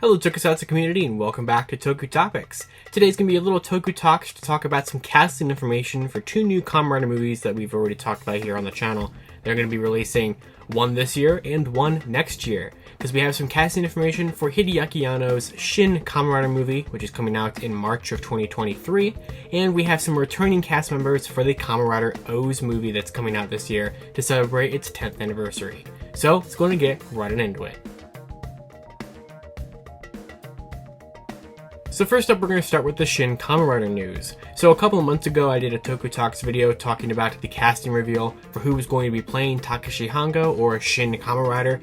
Hello Tokusatsu community and welcome back to Toku Topics. Today's going to be a little Toku Talks to talk about some casting information for two new Kamen Rider movies that we've already talked about here on the channel. They're going to be releasing one this year and one next year. Because we have some casting information for Hideaki Anno's Shin Kamen Rider movie, which is coming out in March of 2023. And we have some returning cast members for the Kamen Rider OOO movie that's coming out this year to celebrate its 10th anniversary. So let's go and get right into it. So first up, we're going to start with the Shin Kamen Rider news. So a couple of months ago, I did a Toku Talks video talking about the casting reveal for who was going to be playing Takeshi Hongo or Shin Kamen Rider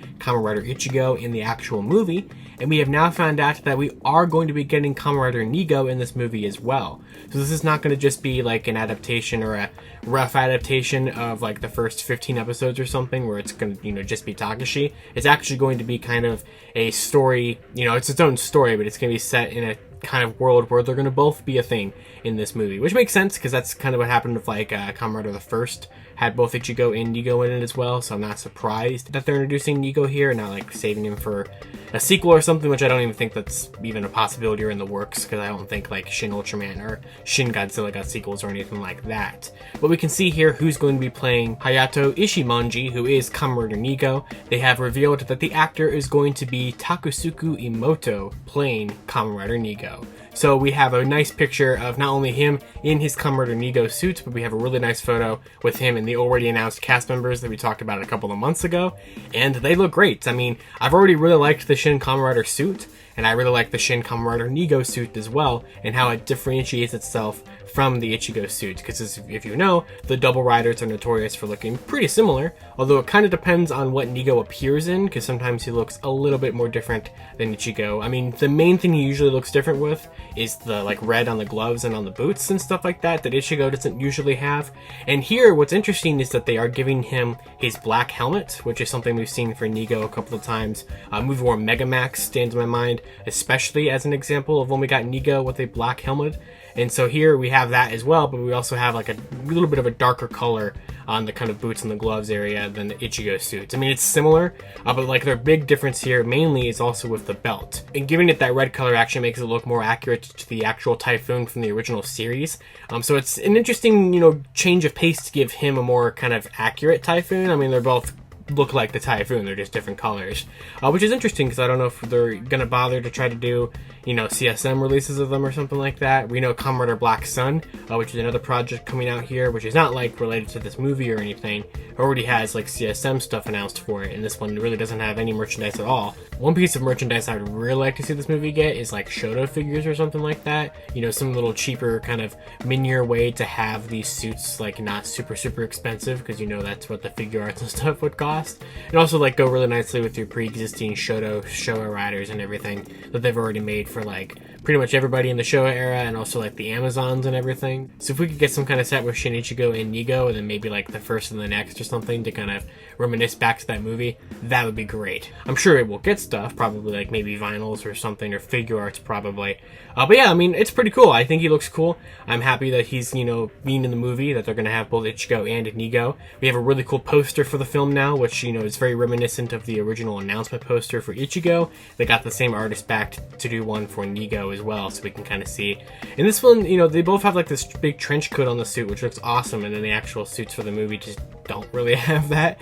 Ichigo in the actual movie. And we have now found out that we are going to be getting Kamen Rider Nigo in this movie as well. So this is not going to just be like an adaptation or a rough adaptation of like the first 15 episodes or something where it's going to, just be Takeshi. It's actually going to be kind of a story, it's its own story, but it's going to be set in a kind of world where they're going to both be a thing in this movie, which makes sense because that's kind of what happened with like Kamen Rider the First had both Ichigo and Nigo in it as well, so I'm not surprised that they're introducing Nigo here and not like saving him for a sequel or something, which I don't even think that's even a possibility or in the works, because I don't think like Shin Ultraman or Shin Godzilla got sequels or anything like that. But we can see here who's going to be playing Hayato Ishimonji, who is Kamen Rider Nigo. They have revealed that the actor is going to be Takusuku Imoto playing Kamen Rider Nigo. So we have a nice picture of not only him in his Kamen Rider Nigo suit, but we have a really nice photo with him and the already announced cast members that we talked about a couple of months ago, and they look great. I mean, I've already really liked the Shin Kamen Rider suit, and I really like the Shin Kamen Rider Nigo suit as well, and how it differentiates itself from the Ichigo suit, because if you know, the double riders are notorious for looking pretty similar, although it kind of depends on what Nigo appears in, because sometimes he looks a little bit more different than Ichigo. I mean, the main thing he usually looks different with is the like red on the gloves and on the boots and stuff like that Ichigo doesn't usually have. And here, what's interesting is that they are giving him his black helmet, which is something we've seen for Nigo a couple of times. Movie War Megamax stands in my mind, especially as an example of when we got Nigo with a black helmet. And so here we have that as well, but we also have like a little bit of a darker color on the kind of boots and the gloves area than the Ichigo suits. I mean, it's similar, but like their big difference here mainly is also with the belt. And giving it that red color actually makes it look more accurate to the actual Typhoon from the original series. So it's an interesting, change of pace to give him a more kind of accurate Typhoon. I mean, they're both look like the Typhoon, they're just different colors, which is interesting because I don't know if they're gonna bother to try to do CSM releases of them or something like that. We know Kamen Rider Black Sun, which is another project coming out here, which is not like related to this movie or anything, already has like CSM stuff announced for it, and this one really doesn't have any merchandise at all. One piece of merchandise I would really like to see this movie get is like Shoto figures or something like that, some little cheaper kind of minier way to have these suits like not super expensive, because that's what the figure arts and stuff would cost, and also like go really nicely with your pre-existing Showa riders and everything that they've already made for like pretty much everybody in the Showa era, and also like the Amazons and everything. So if we could get some kind of set with Shin Ichigo and Nigo, and then maybe like the first and the next or something to kind of reminisce back to that movie, that would be great. I'm sure it will get stuff, probably like maybe vinyls or something, or figure arts probably. But yeah, I mean, it's pretty cool. I think he looks cool. I'm happy that he's, being in the movie, that they're going to have both Ichigo and Nigo. We have a really cool poster for the film now, which, is very reminiscent of the original announcement poster for Ichigo. They got the same artist back to do one for Nigo as well, so we can kind of see. In this one, they both have like this big trench coat on the suit, which looks awesome, and then the actual suits for the movie just don't really have that.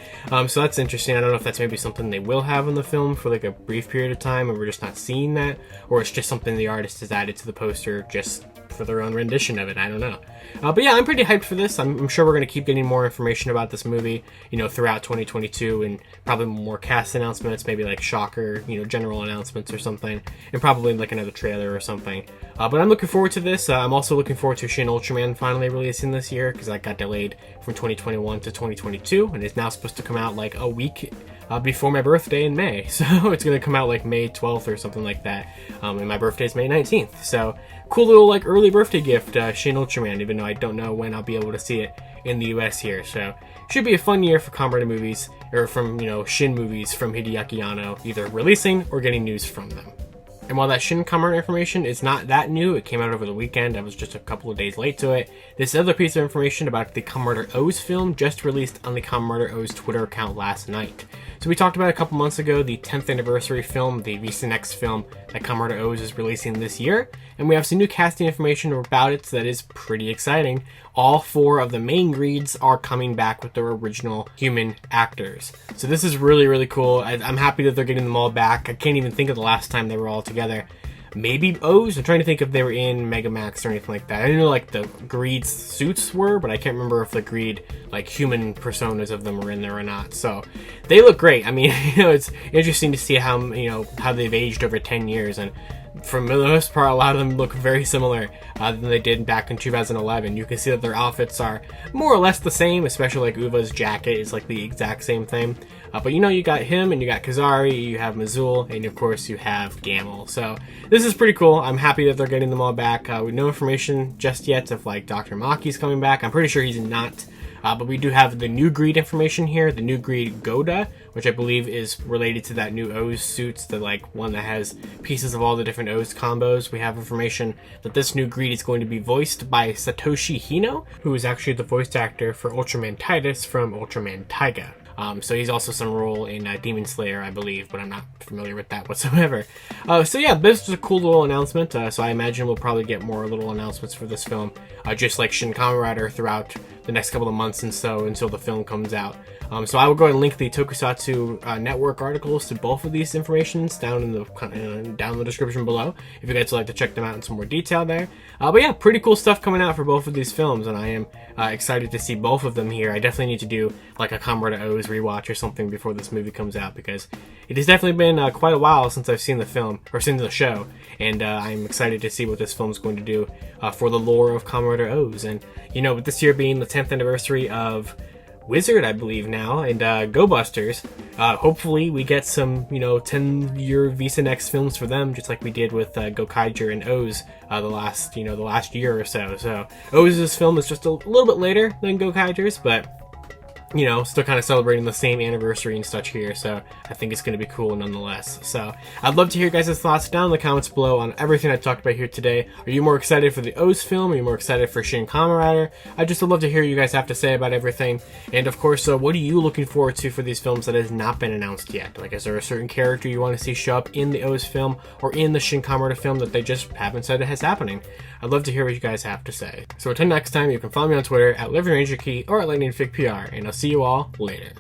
So that's interesting. I don't know if that's maybe something they will have in the film for like a brief period of time, and we're just not seeing that, or it's just something the artist has added to the poster just for their own rendition of it. I don't know. But yeah, I'm pretty hyped for this. I'm sure we're going to keep getting more information about this movie, throughout 2022, and probably more cast announcements, maybe like Shocker, general announcements or something, and probably like another trailer or something. But I'm looking forward to this. I'm also looking forward to Shin Ultraman finally releasing this year, because that got delayed from 2021 to 2022, and it's now supposed to come out like a week before my birthday in May. So it's going to come out like May 12th or something like that, and my birthday is May 19th. So cool little like early birthday gift, Shin Ultraman, even though I don't know when I'll be able to see it in the US here. So should be a fun year for Kamen Rider movies, or from Shin movies from Hideaki Anno, either releasing or getting news from them. And while that Shin Kamen Rider information is not that new, it came out over the weekend, I was just a couple of days late to it, this other piece of information about the Kamen Rider OOO's film just released on the Kamen Rider OOO's Twitter account last night. So we talked about a couple months ago the 10th anniversary film, the V-Cinext film that Kamen Rider OOO is releasing this year, and we have some new casting information about it that is pretty exciting. All 4 of the main greeds are coming back with their original human actors. So this is really, really cool. I'm happy that they're getting them all back. I can't even think of the last time they were all together. Maybe OOO's? I'm trying to think if they were in Megamax or anything like that. I didn't know like the greed suits were, but I can't remember if the greed like human personas of them were in there or not. So they look great. I mean, it's interesting to see how how they've aged over 10 years, and for the most part, a lot of them look very similar than they did back in 2011. You can see that their outfits are more or less the same, especially like Uva's jacket is like the exact same thing. But you got him, and you got Kazari, you have Mazul, and of course you have Gamel. So this is pretty cool. I'm happy that they're getting them all back. With no information just yet if like Dr. Maki's coming back. I'm pretty sure he's not. But we do have the new greed information here, the new greed Goda, which I believe is related to that new OOO's suits, the like one that has pieces of all the different OOO's combos. We have information that this new greed is going to be voiced by Satoshi Hino, who is actually the voice actor for Ultraman Titus from Ultraman Taiga. So he's also some role in Demon Slayer, I believe, but I'm not familiar with that whatsoever. So yeah, this was a cool little announcement. So I imagine we'll probably get more little announcements for this film, just like Shin Kamen Rider throughout the next couple of months and so until the film comes out. So I will go ahead and link the Tokusatsu network articles to both of these informations down in the description below if you guys would like to check them out in some more detail there. But yeah, pretty cool stuff coming out for both of these films, and I am excited to see both of them here. I definitely need to do like a Kamen Rider OOO's rewatch or something before this movie comes out, because it has definitely been quite a while since I've seen the film or seen the show, and I'm excited to see what this film is going to do for the lore of Kamen Rider OOO's. And with this year being the 10th anniversary of Wizard, I believe now, and Go Busters, hopefully we get some 10-year V-Cinext films for them, just like we did with Gokaiger and OOO's the last year or so. So OOO's film is just a little bit later than Gokaiger's, but still kind of celebrating the same anniversary and such here, so I think it's going to be cool nonetheless. So I'd love to hear guys' thoughts down in the comments below on everything I talked about here today. Are you more excited for the OOO's film? Are you more excited for Shin Kamen Rider? I just would love to hear what you guys have to say about everything. And of course, what are you looking forward to for these films that has not been announced yet? Like, is there a certain character you want to see show up in the OOO's film or in the Shin Kamen Rider film that they just haven't said it is happening? I'd love to hear what you guys have to say. So until next time, you can follow me on Twitter at LivingRangerKey or at LightningFigPR, and I'll see you all later.